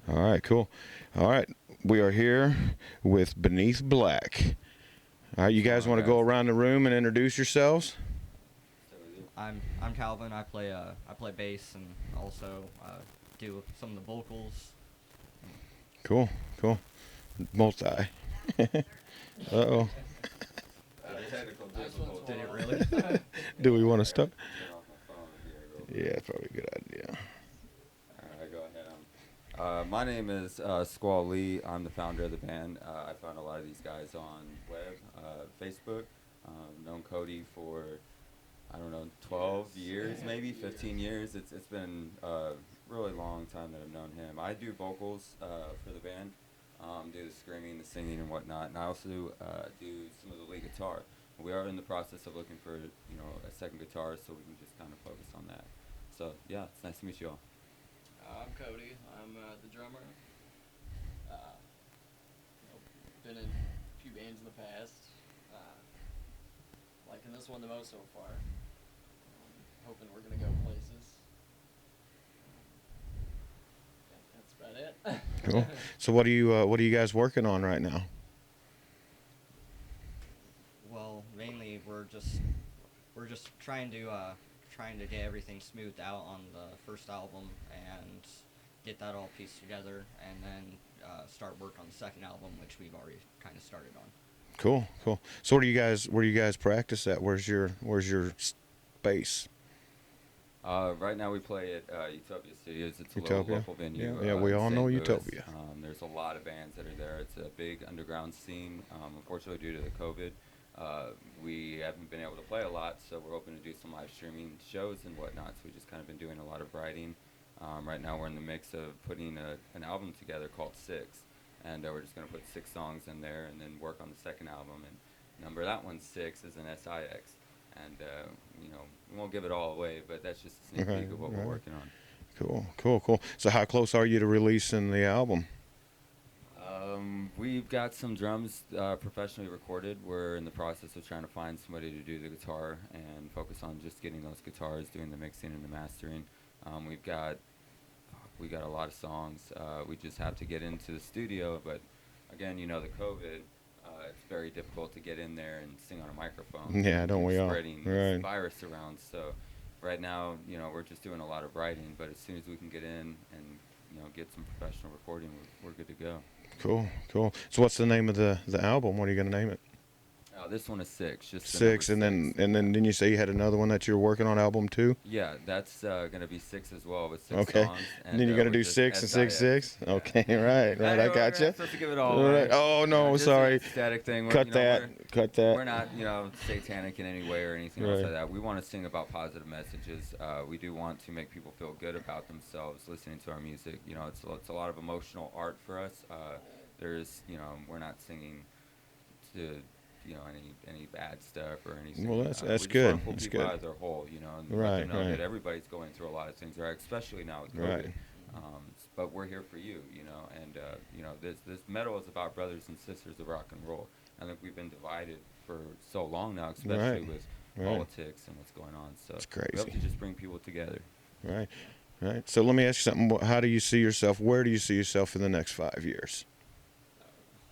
All right, cool. All right, we are here with Beneath Black. All right, you What's going guys on, want to go guys? around the room and introduce yourselves? Start with you. I'm Calvin. I play bass and also do some of the vocals. Cool, cool. Multi. Uh-oh. Technical Did difficulty. it really? Do we want to start? Turn off my phone here real Yeah, quick. probably a good idea. All right, go ahead. My name is Squall Lee. I'm the founder of the band. I found a lot of these guys on web, Facebook. Known Cody for I don't know 12 years, maybe 15 years. It's been a really long time that I've known him. I do vocals for the band, do the screaming, the singing, and whatnot, and I also do some of the lead guitar. We are in the process of looking for a second guitar, so we can just kind of focus on that. So yeah, it's nice to meet you all. I'm Cody. I'm the drummer. Been in a few bands in the past. Liking this one the most so far. Hoping we're gonna go places. That's about it. Cool. So what are you guys working on right now? Well, mainly we're just trying to get everything smoothed out on the first album and get that all pieced together, and then start work on the second album, which we've already kind of started on. Cool, cool. So where do you guys practice at? Where's your space? Right now we play at Utopia Studios. It's a Utopia? local venue. Yeah, we in all St. know Louis. Utopia. There's a lot of bands that are there. It's a big underground scene. Unfortunately, due to the COVID, we haven't been able to play a lot, so we're hoping to do some live streaming shows and whatnot. So we've just kind of been doing a lot of writing. Right now we're in the mix of putting an album together called Six, and we're just going to put 6 songs in there and then work on the second album. And number that one's 6 is an SIX. And we won't give it all away, but that's just a sneak Right, peek of what we're right. working on. Cool, cool, cool. So how close are you to releasing the album? We've got some drums professionally recorded. We're in the process of trying to find somebody to do the guitar and focus on just getting those guitars, doing the mixing and the mastering. We got a lot of songs. We just have to get into the studio, but again, the COVID. It's very difficult to get in there and sing on a microphone. Yeah, don't we all? Spreading Right. this virus around. So right now, we're just doing a lot of writing. But as soon as we can get in and get some professional recording, we're good to go. Cool, cool. So what's the name of the album? What are you gonna name it? This one is 6. Just the Six, number and then six. didn't you say you had another one that you're working on, album 2? Yeah, that's gonna be 6 as well with 6 Okay. songs. And then you're gonna we're do just 6 and 6 SIX. 6. Yeah. Okay, right. I know, got we're you. not supposed to give it all away. Right. Oh no, Just sorry. a static thing. Cut that. Cut that. We're not, satanic in any way or anything else Right. like that. We want to sing about positive messages. We do want to make people feel good about themselves listening to our music. It's a lot of emotional art for us. We're not singing to, any bad stuff or anything. Well, that's we just good. want to pull That's people good. out of their hole, and let Right, them know right. that everybody's going through a lot of things, right? Especially now with COVID. Right. But we're here for you, and this metal is about brothers and sisters of rock and roll. I think we've been divided for so long now, especially Right, with right. politics and what's going on. So It's we hope crazy. to just bring people together. Right. Right. So let me ask you something. How do you see yourself? Where do you see yourself in the next 5 years?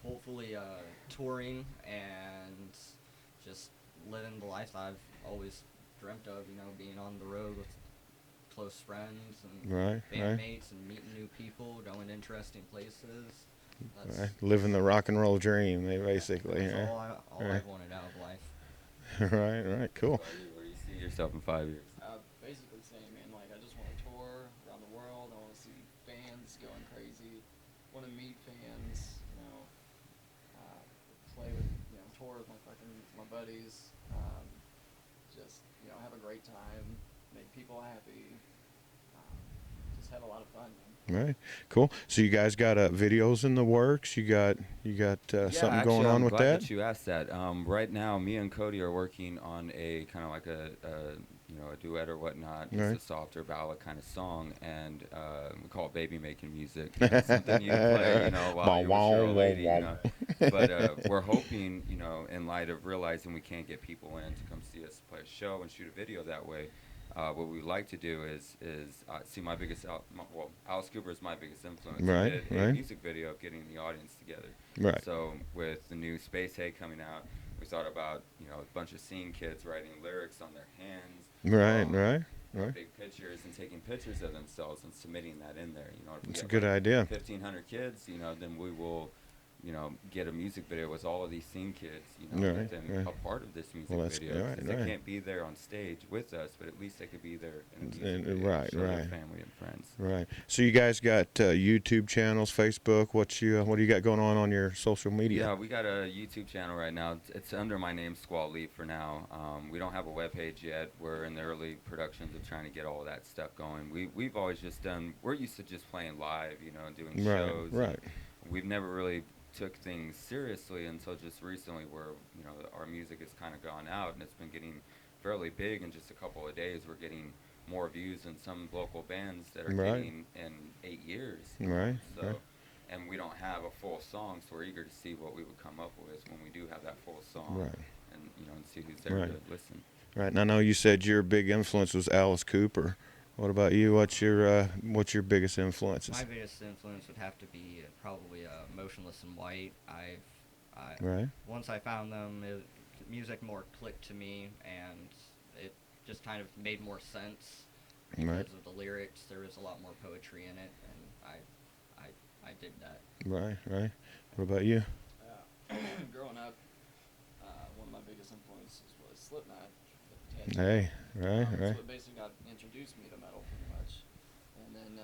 Hopefully, touring and just living the life I've always dreamt of. Being on the road with close friends and Right. Right. bandmates and meeting new people, going to interesting places. That's, Right. Living the rock and roll dream, basically. that's Right. all Right. I've wanted out of life. Right. Right. Cool. Where do you see yourself in 5 years? Basically saying, man, like I just want to tour around the world. I want to see fans going crazy. Want to meet fans. Play with, tour with my buddies. Just have a great time. Make people happy. Just have a lot of fun, man. Right. Cool. So you guys got videos in the works? You got Yeah, something actually, going on I'm with glad that? you asked that. Right now, me and Cody are working on a kind of like a duet or whatnot. Right. It's a softer ballad kind of song, and we call it baby making music. Something you play, while you're with your old lady, But we're hoping, in light of realizing we can't get people in to come see us play a show and shoot a video that way, What we like to do is see my biggest well, Alice Cooper is my biggest influence. He Right, did a right, music video of getting the audience together. right, So with the new Space Hay coming out, we thought about a bunch of scene kids writing lyrics on their hands, right, um, right, right. big pictures, and taking pictures of themselves and submitting that in there. If we It's a get good like idea. 1,500 kids, then we will get a music video with all of these scene kids, Right, get them right. a part of this music Well, that's video. right, Since they right. can't be there on stage with us, but at least they could be there in a music And, video right, to show their right, family and friends. right. So you guys got YouTube channels, Facebook. What do you got going on your social media? Yeah, we got a YouTube channel right now. It's under my name, Squall Lee, for now. We don't have a web page yet. We're in the early productions of trying to get all of that stuff going. We've always just we're used to just playing live, and doing Right, shows. right. And we've never really took things seriously until just recently, where our music has kind of gone out and it's been getting fairly big. In just a couple of days, we're getting more views than some local bands that are Right. getting in 8 years. Right, So, right. and we don't have a full song, so we're eager to see what we would come up with when we do have that full song. Right. And see who's there Right. to listen. Right. And I know you said your big influence was Alice Cooper. What about you? What's your biggest influences? My biggest influence would have to be probably Motionless in White. Right. Once I found them, music more clicked to me, and it just kind of made more sense because Right. of the lyrics. There was a lot more poetry in it, and I did that. Right. Right. What about you? Growing up, one of my biggest influences was Slipknot. Hey. Right. That's Right. what basically introduced me to metal, pretty much. And then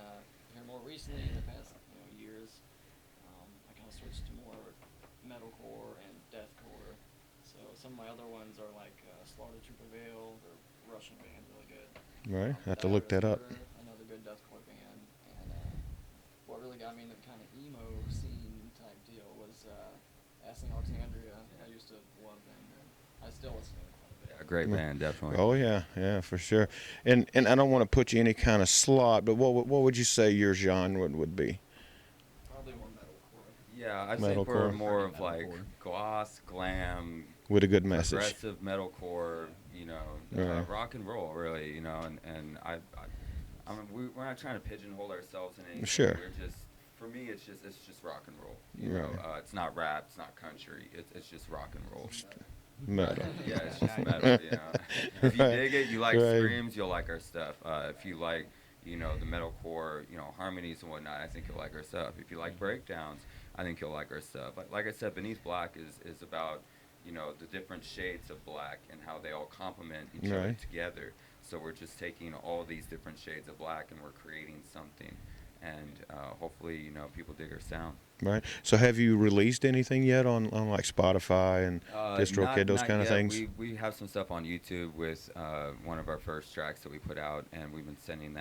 here more recently, in the past years, I kind of switched to more metalcore and deathcore. So some of my other ones are like Slaughter to Prevail, or Russian band, really good. Right. I have to look that up. Another good deathcore band. And what really got me into the kind of emo scene type deal was Asking Alexandria. I used to love them, and I still listen to them quite a bit. A great band, definitely. Oh yeah, yeah, for sure. And I don't want to put you in any kind of slot, but what would you say your genre would be? Probably more metalcore. Yeah, I think we're Metalcore. more of like Metalcore. gloss, glam, With a good message. progressive metalcore, Right. rock and roll, really, and I mean, we're not trying to pigeonhole ourselves in anything. Sure. We're just, for me, it's just rock and roll. Right. It's not rap, it's not country. It's just rock and roll. Metal. Yeah, it's just metal. If you Right. dig it, you like Right. screams, you'll like our stuff. If you like, the metalcore, harmonies and whatnot, I think you'll like our stuff. If you like breakdowns, I think you'll like our stuff. Like I said, Beneath Black is about, the different shades of black and how they all complement each other Right. together. So we're just taking all these different shades of black and we're creating something. And hopefully, people dig our sound. Right. So have you released anything yet on like Spotify and Not DistroKid, those kind of yet. things? We have some stuff on YouTube with one of our first tracks that we put out, and we've been submitting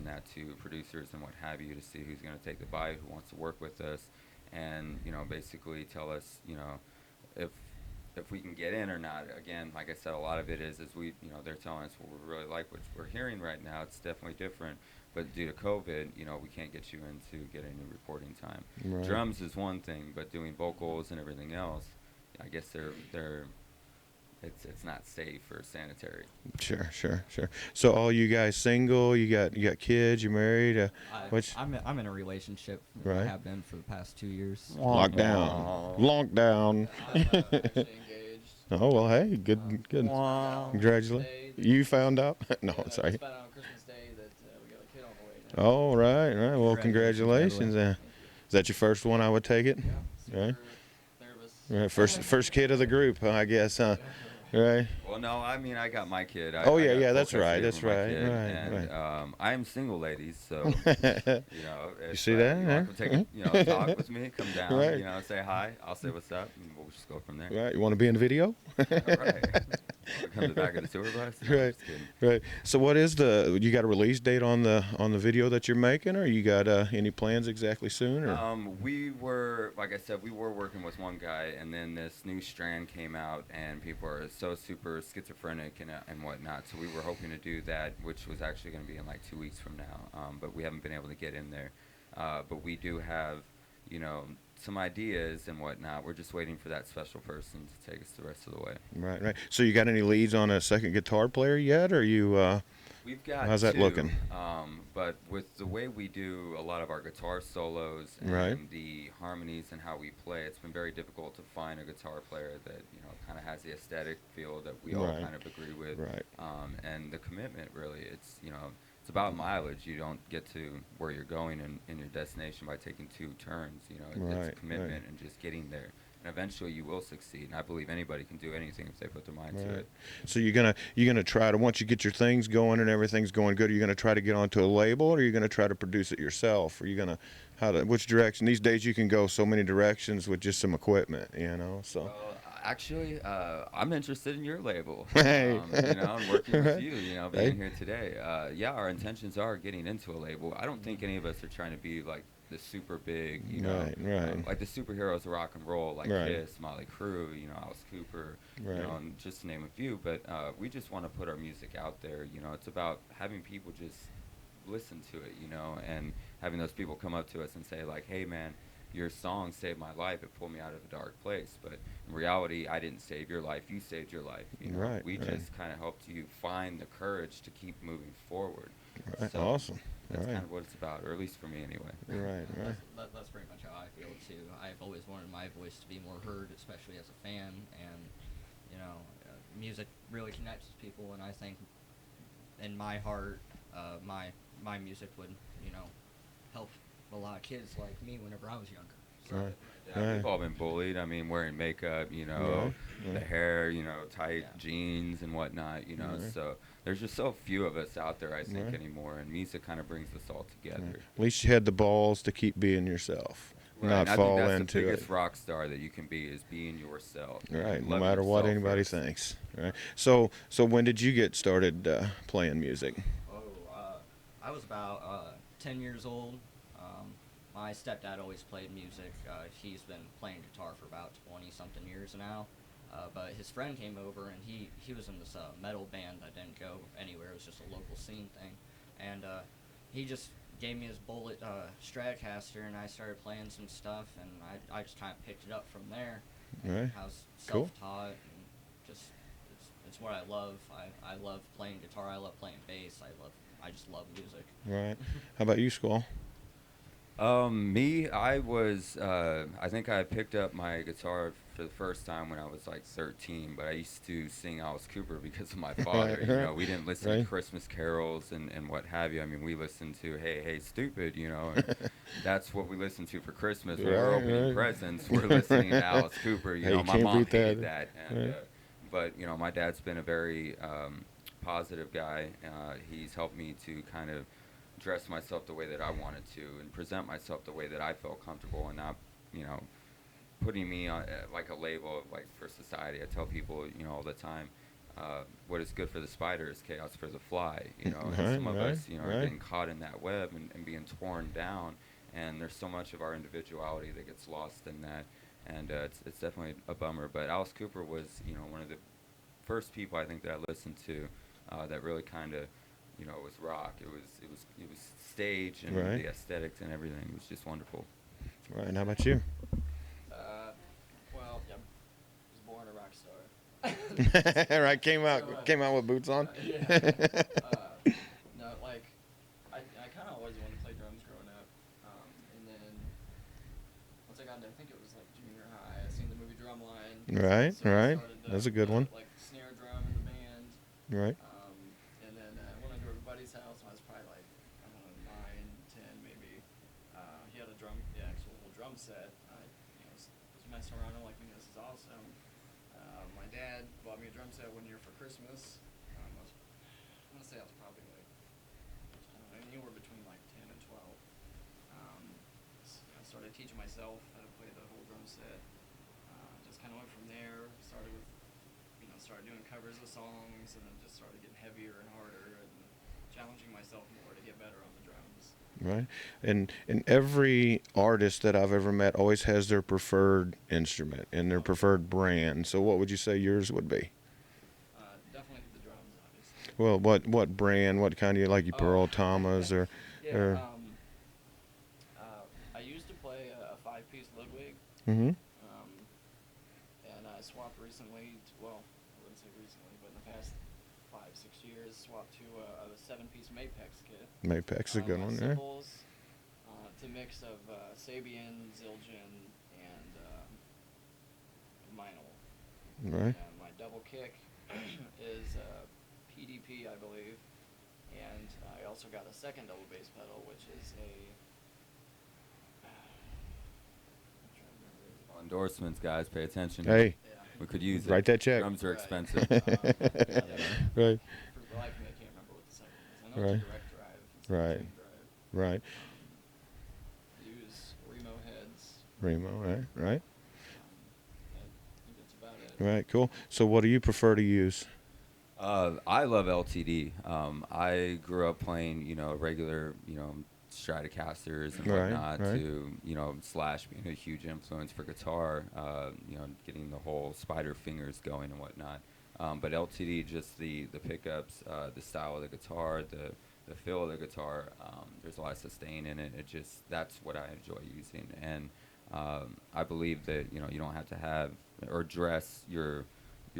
that to producers and what have you to see who's going to take the bite, who wants to work with us, and basically tell us if we can get in or not. Again, like I said, a lot of it is they're telling us what we really like, what we're hearing right now. It's definitely different. But due to COVID, we can't get you in to get any recording time. Right. Drums is one thing, but doing vocals and everything else, I guess it's not safe or sanitary. Sure. So all you guys single? You got kids? You married? I'm in a relationship. Right. I have been for the past 2 years. Lockdown. Lockdown. I'm actually engaged. Oh well, hey, good. Congratulations. You found out? No, Yeah, sorry. Just found out on Christmas Day that we got a kid on the way now. Oh right. Well, congratulations. Congratulations, by the way. Is that your first one? I would take it. Yeah, Right. super nervous. Right. First kid of the group, I guess, huh? Right. Well, no, I mean, I got my kid. I Oh, yeah, got yeah, full that's custody right, over that's my right, kid, right, and I am single, ladies, so, if, see that, you huh? want to take a talk with me, come down, Right. say hi, I'll say what's up, and we'll just go from there. Right. You want to be in the video? Right. Come to the back of the tour bus? No, I'm Right. just kidding. Right. So what is you got a release date on the video that you're making, or you got any plans exactly soon, or? We were, like I said, we were working with one guy, and then this new strand came out, and people are so super schizophrenic and whatnot. So we were hoping to do that, which was actually going to be in like 2 weeks from now. But we haven't been able to get in there. But we do have, some ideas and whatnot. We're just waiting for that special person to take us the rest of the way. Right. So you got any leads on a second guitar player yet, or you We've got How's that two, looking? but with the way we do a lot of our guitar solos and Right. the harmonies and how we play, it's been very difficult to find a guitar player that kind of has the aesthetic feel that we all Right. kind of agree with, Right. and the commitment really. It's about mileage. You don't get to where you're going in your destination by taking two turns. Right. It's commitment Right. and just getting there. And eventually you will succeed. And I believe anybody can do anything if they put their mind to Right. it. So you're gonna try to, once you get your things going and everything's going good, you're gonna try to get onto a label, or you're gonna try to produce it yourself, or you gonna which direction? These days you can go so many directions with just some equipment, So Well, actually, I'm interested in your label. Hey. And working with you. Hey. Being here today. Yeah, our intentions are getting into a label. I don't think any of us are trying to be like the super big, Right. Right. like the superheroes of rock and roll, like Right. Kiss, Motley Crue, Alice Cooper, Right. and just to name a few. But we just want to put our music out there. It's about having people just listen to it, and having those people come up to us and say like, "Hey, man, your song saved my life. It pulled me out of a dark place." But in reality, I didn't save your life. You saved your life. Right, We right. just kind of helped you find the courage to keep moving forward. Right. So Awesome. that's Right. kind of what it's about, or at least for me anyway. Right. Right. That's pretty much how I feel too. I've always wanted my voice to be more heard, especially as a fan, and music really connects with people. And I think, in my heart, my music would help a lot of kids like me whenever I was younger. So, Right. Yeah, we've all been bullied. I mean, wearing makeup, Right. the Right. hair, tight Yeah. jeans and whatnot, Right. So there's just so few of us out there, I think, Right. anymore. And music kind of brings us all together. Right. At least you had the balls to keep being yourself, Right, not and I fall think that's into the it. biggest rock star that you can be is being yourself. Right, no Love matter what yourself anybody first. thinks. Right. So when did you get started playing music? I was about 10 years old. My stepdad always played music. He's been playing guitar for about 20-something years now. But his friend came over, and he was in this metal band that didn't go anywhere. It was just a local scene thing. And he just gave me his Bullet Stratocaster, and I started playing some stuff, and I just kind of picked it up from there. Right. I was Cool. self-taught, and just it's what I love. I love playing guitar. I love playing bass. I just love music. Right. How about you, Squall? Me, I think I picked up my guitar for the first time when I was like 13, but I used to sing Alice Cooper because of my father. We didn't listen Right. to Christmas carols and what have you. I mean, we listened to Hey, Hey, Stupid, and that's what we listened to for Christmas. When we're Right, opening right. presents, we're listening to Alice Cooper. Hey, you My can't mom beat that. hated that. And, Right. but, my dad's been a very positive guy. He's helped me to kind of dress myself the way that I wanted to and present myself the way that I felt comfortable, and not, putting me on like a label of, like, for society. I tell people, all the time, what is good for the spider is chaos for the fly. And Right, some of right, us, are right. getting caught in that web and being torn down, and there's so much of our individuality that gets lost in that, and it's definitely a bummer. But Alice Cooper was, one of the first people I think that I listened to that really kind of, was rock. It was stage and Right. the aesthetics and everything. It was just wonderful. Right. And how about you? Well, yeah, I was born a rock star. Right. Came out with boots on. No, like, I kind of always wanted to play drums growing up. And then once I got into, I think it was like junior high, I seen the movie Drumline. Right, So I right. started, That's a good one. Like, snare drum in the band. Right. And then I went over to a buddy's house when I was probably like, I don't know, 9, 10 maybe. He had the actual drum set. I was messing around. I'm like, this is awesome. My dad bought me a drum set one year for Christmas. I'm gonna say I was probably like, I don't know, anywhere between like 10 and 12. I started teaching myself how to play the whole drum set. Just kind of went from there. Started with, started doing covers of songs, and then just started getting heavier and harder and challenging myself more to get better on the drums. Right. And every artist that I've ever met always has their preferred instrument and their preferred brand. So what would you say yours would be? Definitely the drums, obviously. Well, what brand? What kind do you like? You Pearl Oh. Thomas or Yeah, or I used to play a 5-piece Ludwig, mm-hmm. and I swapped recently. I wouldn't say recently, but in the past 5-6 years, swapped to a 7 Mapex kit. Mapex is a good My one there. cymbals, it's a mix of Sabian, Zildjian, and Meinl. Right. My double kick is PDP, I believe, and I also got a second double bass pedal, which is a. I'm trying to remember. Endorsements, guys, pay attention. Hey, Yeah. We could use write it. that check. Drums are Right. expensive. Yeah, Right. for the life of me, I can't remember what the second one is. I know Right. it's a direct drive. It's not a Right. chain drive. Right. Use Remo heads. Remo. Right. Right. I think that's about it. Right. Cool. So, what do you prefer to use? I love LTD. I grew up playing, regular, Stratocasters and Right, whatnot right. to, Slash being a huge influence for guitar, getting the whole spider fingers going and whatnot. But LTD, just the pickups, the style of the guitar, the feel of the guitar, there's a lot of sustain in it. That's what I enjoy using. And I believe that, you don't have to have or dress your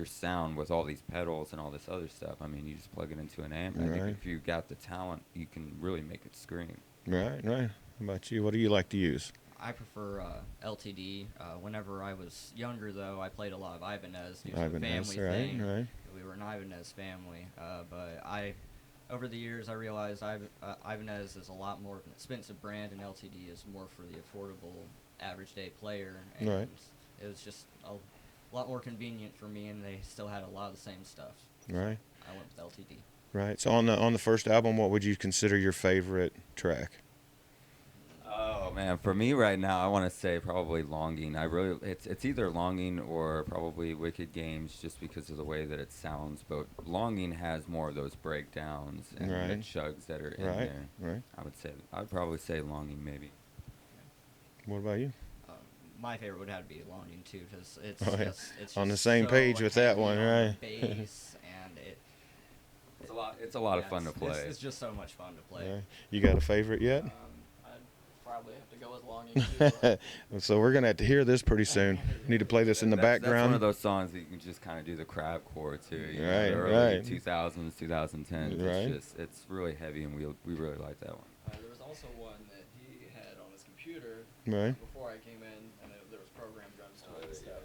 sound with all these pedals and all this other stuff. I mean, you just plug it into an amp. I think Right. if you got the talent, you can really make it scream. Right. Right. How about you? What do you like to use? I prefer LTD. Whenever I was younger, though, I played a lot of Ibanez. It was a Ibanez. family Right. thing. Right. We were an Ibanez family. But over the years, I realized Ibanez is a lot more of an expensive brand, and LTD is more for the affordable, average day player. And Right. it was just a lot more convenient for me, and they still had a lot of the same stuff. Right. I went with LTD. Right. So on the first album, what would you consider your favorite track? Oh man, for me right now, I want to say probably Longing. It's either Longing or probably Wicked Games, just because of the way that it sounds. But Longing has more of those breakdowns and the Right. chugs that are in Right. there. Right. I'd probably say Longing maybe. What about you? My favorite would have to be Longing too, because it's Oh, yeah. it's On the just same so page with that heavy one, on the right? bass, and It's a lot of yeah, fun to play. It's just so much fun to play. Right. You got a favorite yet? I'd probably have to go with Longing too. So we're gonna have to hear this pretty soon. Need to play this in the That's background. one of those songs that you can just kind of do the crab chord to. Right, The early right. 2000s, 2010s. Right. It's really heavy, and we really like that one. There was also one that he had on his computer Right. before I came in, and there was program drums to it and stuff.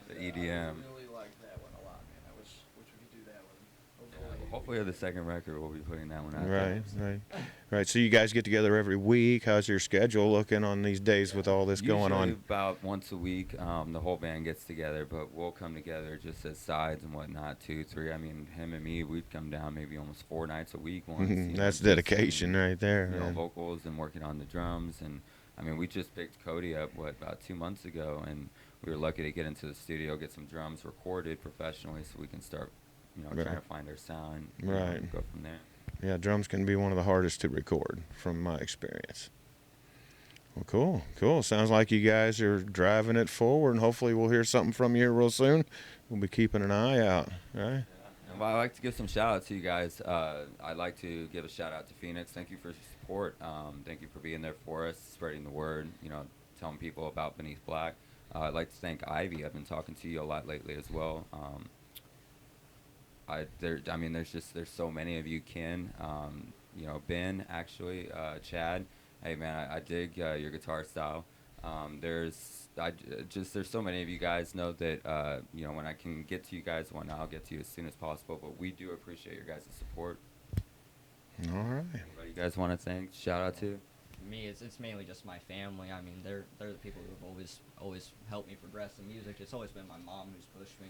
And, The EDM. I really liked that one a lot, man. I wish we could do that one. Hopefully, the second record we'll be putting that one out. Right. there. Right. Right. So you guys get together every week. How's your schedule looking on these days with all this going Usually on? about once a week, the whole band gets together, but we'll come together just as sides and whatnot, 2, 3. I mean, him and me, we'd come down maybe almost 4 nights a week. Once, That's just dedication singing, right there. Man. vocals and working on the drums. And I mean, we just picked Cody up about 2 months ago, and we were lucky to get into the studio, get some drums recorded professionally, so we can start, Right. trying to find our sound. Right. And go from there. Yeah, drums can be one of the hardest to record, from my experience. Well, cool, cool. Sounds like you guys are driving it forward, and hopefully we'll hear something from you real soon. We'll be keeping an eye out, right? Well, I'd like to give some shout outs to you guys. I'd like to give a shout out to Phoenix. Thank you for your support. Thank you for being there for us, spreading the word, telling people about Beneath Black. I'd like to thank Ivy. I've been talking to you a lot lately as well. There's so many of you, Ken, Ben, actually, Chad. Hey man, I dig your guitar style. There's so many of you guys know that when I can get to you guys, I'll get to you as soon as possible. But we do appreciate your guys' support. All right. Anybody you guys want to thank? Shout out to? Me, it's mainly just my family. I mean, they're the people who have always helped me progress in music. It's always been my mom who's pushed me,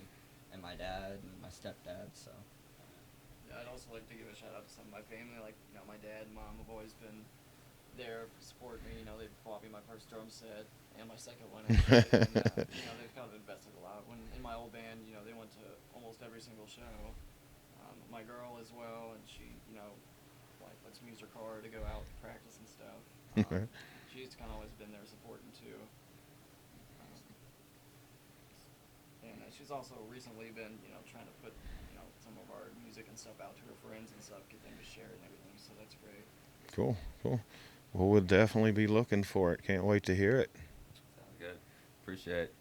and my dad and my stepdad. So. Yeah, I'd also like to give a shout out to some of my family, like my dad and mom have always been there to support me. They bought me my first drum set and my second one. Actually, and, they've kind of invested a lot. When in my old band, they went to almost every single show. My girl as well, and she, lets me use her car to go out and practice and stuff. She's kind of always been there supporting too. And she's also recently been, trying to put, some of our music and stuff out to her friends and stuff, get them to share it and everything. So that's great. Cool, cool. Well, we'll definitely be looking for it. Can't wait to hear it. Sounds good. Appreciate it.